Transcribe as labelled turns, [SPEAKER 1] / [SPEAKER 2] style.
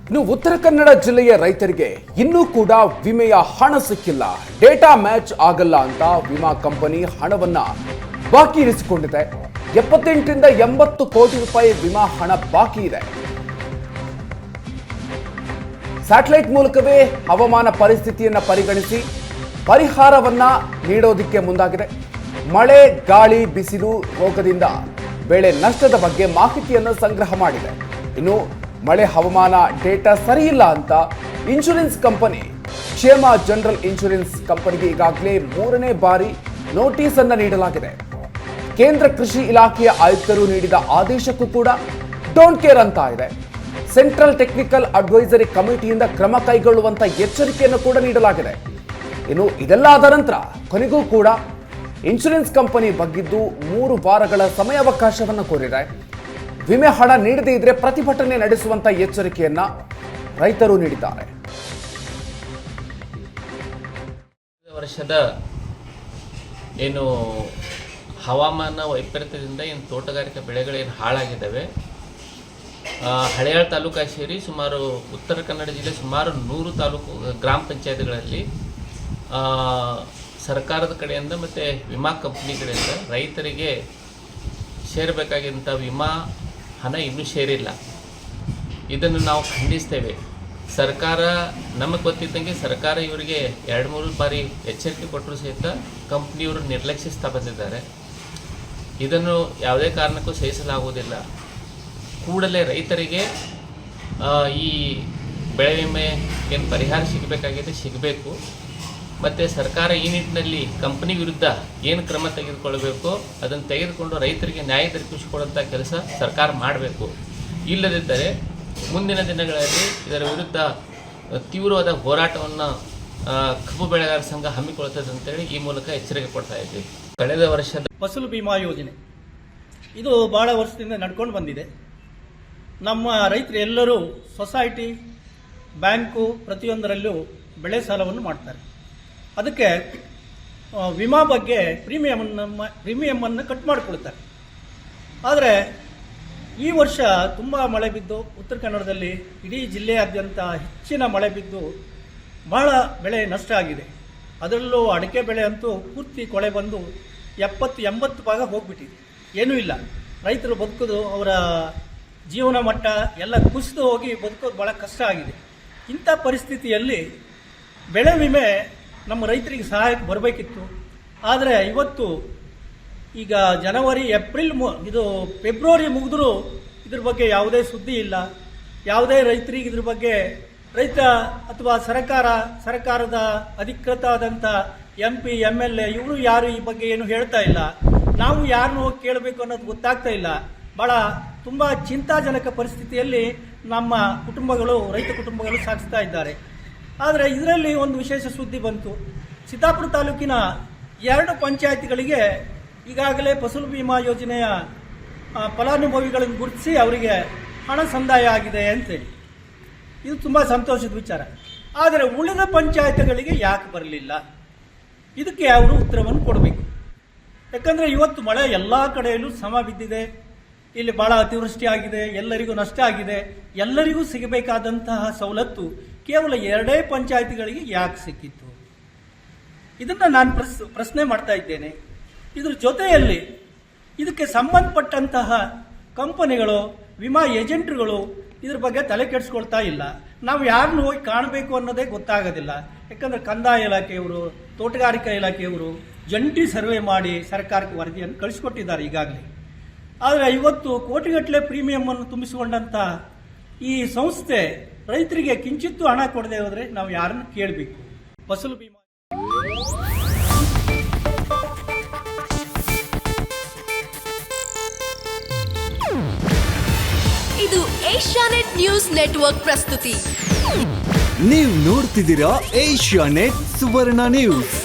[SPEAKER 1] ಇನ್ನು ಉತ್ತರ ಕನ್ನಡ ಜಿಲ್ಲೆಯ ರೈತರಿಗೆ ಇನ್ನೂ ಕೂಡ ವಿಮೆಯ ಹಣ ಸಿಕ್ಕಿಲ್ಲ. ಡೇಟಾ ಮ್ಯಾಚ್ ಆಗಲ್ಲ ಅಂತ ವಿಮಾ ಕಂಪನಿ ಹಣವನ್ನ ಬಾಕಿ ಇರಿಸಿಕೊಂಡಿದೆ. 78ರಿಂದ 80 ಕೋಟಿ ರೂಪಾಯಿ ವಿಮಾ ಹಣ ಬಾಕಿ ಇದೆ. ಸ್ಯಾಟಲೈಟ್ ಮೂಲಕವೇ ಹವಾಮಾನ ಪರಿಸ್ಥಿತಿಯನ್ನ ಪರಿಗಣಿಸಿ ಪರಿಹಾರವನ್ನ ನೀಡೋದಕ್ಕೆ ಮುಂದಾಗಿದೆ. ಮಳೆ, ಗಾಳಿ, ಬಿಸಿಲು, ರೋಗದಿಂದ ಬೆಳೆ ನಷ್ಟದ ಬಗ್ಗೆ ಮಾಹಿತಿಯನ್ನು ಸಂಗ್ರಹ ಮಾಡಿದೆ. ಇನ್ನು ಮಳೆ ಹವಾಮಾನ ಡೇಟಾ ಸರಿಯಿಲ್ಲ ಅಂತ ಇನ್ಶೂರೆನ್ಸ್ ಕಂಪನಿ ಕ್ಷೇಮ ಜನರಲ್ ಇನ್ಶೂರೆನ್ಸ್ ಕಂಪನಿಗೆ ಈಗಾಗಲೇ 3ನೇ ಬಾರಿ ನೋಟಿಸ್ ಅನ್ನು ನೀಡಲಾಗಿದೆ. ಕೇಂದ್ರ ಕೃಷಿ ಇಲಾಖೆಯ ಆಯುಕ್ತರು ನೀಡಿದ ಆದೇಶಕ್ಕೂ ಕೂಡ ಡೋಂಟ್ ಕೇರ್ ಅಂತ ಇದೆ. ಸೆಂಟ್ರಲ್ ಟೆಕ್ನಿಕಲ್ ಅಡ್ವೈಸರಿ ಕಮಿಟಿಯಿಂದ ಕ್ರಮ ಕೈಗೊಳ್ಳುವಂತ ಎಚ್ಚರಿಕೆಯನ್ನು ಕೂಡ ನೀಡಲಾಗಿದೆ. ಇನ್ನು ಇದೆಲ್ಲ ಆದ ನಂತರ ಕೊನೆಗೂ ಕೂಡ ಇನ್ಶೂರೆನ್ಸ್ ಕಂಪನಿ ಬಗ್ಗಿದ್ದು 3 ವಾರಗಳ ಸಮಯಾವಕಾಶವನ್ನು ಕೋರಿದೆ. ವಿಮೆ ಹಣ ನೀಡದೇ ಇದ್ರೆ ಪ್ರತಿಭಟನೆ ನಡೆಸುವಂತ ಎಚ್ಚರಿಕೆಯನ್ನ ರೈತರು ನೀಡಿದ್ದಾರೆ.
[SPEAKER 2] ವರ್ಷದ ಏನು ಹವಾಮಾನ ವೈಪರೀತ್ಯದಿಂದ ಏನು ತೋಟಗಾರಿಕಾ ಬೆಳೆಗಳೇನು ಹಾಳಾಗಿದ್ದಾವೆ, ಹಳೆಯಾಳ ತಾಲೂಕು ಸೇರಿ ಸುಮಾರು ಉತ್ತರ ಕನ್ನಡ ಜಿಲ್ಲೆ ಸುಮಾರು 100 ತಾಲೂಕು ಗ್ರಾಮ ಪಂಚಾಯತ್ಗಳಲ್ಲಿ ಸರ್ಕಾರದ ಕಡೆಯಿಂದ ಮತ್ತು ವಿಮಾ ಕಂಪ್ನಿಗಳಿಂದ ರೈತರಿಗೆ ಸೇರಬೇಕಾಗಿದ್ದಂಥ ವಿಮಾ ಹಣ ಇನ್ನೂ ಸೇರಿಲ್ಲ. ಇದನ್ನು ನಾವು ಖಂಡಿಸ್ತೇವೆ. ಸರ್ಕಾರ ನಮಗೆ ಗೊತ್ತಿದ್ದಂಗೆ ಸರ್ಕಾರ ಇವರಿಗೆ 2-3 ಬಾರಿ ಎಚ್ಚರಿಕೆ ಕೊಟ್ಟರು ಸಹಿತ ಕಂಪ್ನಿಯವರು ನಿರ್ಲಕ್ಷಿಸ್ತಾ ಬಂದಿದ್ದಾರೆ. ಇದನ್ನು ಯಾವುದೇ ಕಾರಣಕ್ಕೂ ಸಹಿಸಲಾಗುವುದಿಲ್ಲ. ಕೂಡಲೇ ರೈತರಿಗೆ ಈ ಬೆಳೆ ವಿಮೆ ಏನು ಪರಿಹಾರ ಸಿಗಬೇಕು ಮತ್ತು ಸರ್ಕಾರ ಈ ನಿಟ್ಟಿನಲ್ಲಿ ಕಂಪನಿ ವಿರುದ್ಧ ಏನು ಕ್ರಮ ತೆಗೆದುಕೊಳ್ಳಬೇಕು ಅದನ್ನು ತೆಗೆದುಕೊಂಡು ರೈತರಿಗೆ ನ್ಯಾಯ ದೊರಕಿಸಿಕೊಡುವಂಥ ಕೆಲಸ ಸರ್ಕಾರ ಮಾಡಬೇಕು. ಇಲ್ಲದಿದ್ದರೆ ಮುಂದಿನ ದಿನಗಳಲ್ಲಿ ಇದರ ವಿರುದ್ಧ ತೀವ್ರವಾದ ಹೋರಾಟವನ್ನು ಕಬ್ಬು ಬೆಳೆಗಾರರ ಸಂಘ ಹಮ್ಮಿಕೊಳ್ತದೆ ಅಂತೇಳಿ ಈ ಮೂಲಕ ಎಚ್ಚರಿಕೆ ಕೊಡ್ತಾ ಇದ್ದೀವಿ. ಕಳೆದ ವರ್ಷದ
[SPEAKER 3] ಫಸಲು ಬಿಮಾ ಯೋಜನೆ ಇದು ಭಾಳ ವರ್ಷದಿಂದ ನಡ್ಕೊಂಡು ಬಂದಿದೆ. ನಮ್ಮ ರೈತರು ಎಲ್ಲರೂ ಸೊಸೈಟಿ, ಬ್ಯಾಂಕು ಪ್ರತಿಯೊಂದರಲ್ಲೂ ಬೆಳೆ ಸಾಲವನ್ನು ಮಾಡ್ತಾರೆ. ಅದಕ್ಕೆ ವಿಮಾ ಬಗ್ಗೆ ಪ್ರೀಮಿಯಮನ್ನು ಕಟ್ ಮಾಡಿಕೊಳ್ತಾರೆ. ಆದರೆ ಈ ವರ್ಷ ತುಂಬ ಮಳೆ ಬಿದ್ದು ಉತ್ತರ ಕನ್ನಡದಲ್ಲಿ ಇಡೀ ಜಿಲ್ಲೆಯಾದ್ಯಂತ ಹೆಚ್ಚಿನ ಮಳೆ ಬಿದ್ದು ಬಹಳ ಬೆಳೆ ನಷ್ಟ ಆಗಿದೆ. ಅದರಲ್ಲೂ ಅಡಿಕೆ ಬೆಳೆ ಅಂತೂ ಪೂರ್ತಿ ಕೊಳೆ ಬಂದು 70-80 ಭಾಗ ಹೋಗ್ಬಿಟ್ಟಿದೆ. ಏನೂ ಇಲ್ಲ. ರೈತರು ಬದುಕೋದು, ಅವರ ಜೀವನ ಮಟ್ಟ ಎಲ್ಲ ಕುಸಿದು ಹೋಗಿ ಬದುಕೋದು ಭಾಳ ಕಷ್ಟ ಆಗಿದೆ. ಇಂಥ ಪರಿಸ್ಥಿತಿಯಲ್ಲಿ ಬೆಳೆ ವಿಮೆ ನಮ್ಮ ರೈತರಿಗೆ ಸಹಾಯಕ್ಕೆ ಬರಬೇಕಿತ್ತು. ಆದರೆ ಇವತ್ತು ಈಗ ಜನವರಿ, ಏಪ್ರಿಲ್, ಇದು ಫೆಬ್ರವರಿ ಮುಗಿದ್ರೂ ಇದ್ರ ಬಗ್ಗೆ ಯಾವುದೇ ಸುದ್ದಿ ಇಲ್ಲ. ಯಾವುದೇ ರೈತರಿಗೆ ಇದ್ರ ಬಗ್ಗೆ ರೈತ ಅಥವಾ ಸರ್ಕಾರದ ಅಧಿಕೃತ ಆದಂಥ MP, MLA ಇವರು ಯಾರು ಈ ಬಗ್ಗೆ ಏನು ಹೇಳ್ತಾ ಇಲ್ಲ. ನಾವು ಯಾರನ್ನು ಹೋಗಿ ಕೇಳಬೇಕು ಅನ್ನೋದು ಗೊತ್ತಾಗ್ತಾ ಇಲ್ಲ. ಭಾಳ ತುಂಬ ಚಿಂತಾಜನಕ ಪರಿಸ್ಥಿತಿಯಲ್ಲಿ ನಮ್ಮ ಕುಟುಂಬಗಳು, ರೈತ ಕುಟುಂಬಗಳು ಸಾಗಿಸ್ತಾ ಇದ್ದಾರೆ. ಆದರೆ ಇದರಲ್ಲಿ ಒಂದು ವಿಶೇಷ ಸುದ್ದಿ ಬಂತು. ಚಿತ್ತಾಪುರ ತಾಲೂಕಿನ 2 ಪಂಚಾಯತ್ಗಳಿಗೆ ಈಗಾಗಲೇ ಫಸಲು ಬಿಮಾ ಯೋಜನೆಯ ಫಲಾನುಭವಿಗಳನ್ನು ಗುರುತಿಸಿ ಅವರಿಗೆ ಹಣ ಸಂದಾಯ ಆಗಿದೆ ಅಂತೇಳಿ. ಇದು ತುಂಬ ಸಂತೋಷದ ವಿಚಾರ. ಆದರೆ ಉಳಿದ ಪಂಚಾಯತ್ಗಳಿಗೆ ಯಾಕೆ ಬರಲಿಲ್ಲ? ಇದಕ್ಕೆ ಅವರು ಉತ್ತರವನ್ನು ಕೊಡಬೇಕು. ಯಾಕಂದರೆ ಇವತ್ತು ಮಳೆ ಎಲ್ಲ ಕಡೆಯಲ್ಲೂ ಸಮ ಬಿದ್ದಿದೆ. ಇಲ್ಲಿ ಭಾಳ ಅತಿವೃಷ್ಟಿ ಆಗಿದೆ, ಎಲ್ಲರಿಗೂ ನಷ್ಟ ಆಗಿದೆ. ಎಲ್ಲರಿಗೂ ಸಿಗಬೇಕಾದಂತಹ ಸವಲತ್ತು ಕೇವಲ 2 ಪಂಚಾಯತ್ಗಳಿಗೆ ಯಾಕೆ ಸಿಕ್ಕಿತ್ತು? ಇದನ್ನು ನಾನು ಪ್ರಶ್ನೆ ಮಾಡ್ತಾ ಇದ್ದೇನೆ. ಇದ್ರ ಜೊತೆಯಲ್ಲಿ ಇದಕ್ಕೆ ಸಂಬಂಧಪಟ್ಟಂತಹ ಕಂಪನಿಗಳು, ವಿಮಾ ಏಜೆಂಟ್ರುಗಳು ಇದ್ರ ಬಗ್ಗೆ ತಲೆ ಕೆಡಿಸ್ಕೊಳ್ತಾ ಇಲ್ಲ. ನಾವು ಯಾರನ್ನು ಹೋಗಿ ಕಾಣಬೇಕು ಅನ್ನೋದೇ ಗೊತ್ತಾಗೋದಿಲ್ಲ. ಯಾಕಂದರೆ ಕಂದಾಯ ಇಲಾಖೆಯವರು, ತೋಟಗಾರಿಕಾ ಇಲಾಖೆಯವರು ಜಂಟಿ ಸರ್ವೆ ಮಾಡಿ ಸರ್ಕಾರಕ್ಕೆ ವರದಿಯನ್ನು ಕಳಿಸಿಕೊಟ್ಟಿದ್ದಾರೆ ಈಗಾಗಲೇ. ಆದರೆ ಇವತ್ತು ಕೋಟಿಗಟ್ಟಲೆ ಪ್ರೀಮಿಯಮನ್ನು ತುಂಬಿಸಿಕೊಂಡಂಥ ಈ ಸಂಸ್ಥೆ ರೈತರಿಗೆ ಕಿಂಚಿತ್ತೂ ಹಣ ಕೊಡದೆ ಹೋದರೆ ನಾವು ಯಾರನ್ನು ಕೇಳಬೇಕು? ಫಸಲು ಬಿಮಾ
[SPEAKER 4] ಇದು ಏಷ್ಯಾನೆಟ್ ನ್ಯೂಸ್ ನೆಟ್ವರ್ಕ್ ಪ್ರಸ್ತುತಿ.
[SPEAKER 5] ನೀವು ನೋಡ್ತಿದ್ದೀರಾ ಏಷ್ಯಾನೆಟ್ ಸುವರ್ಣ ನ್ಯೂಸ್.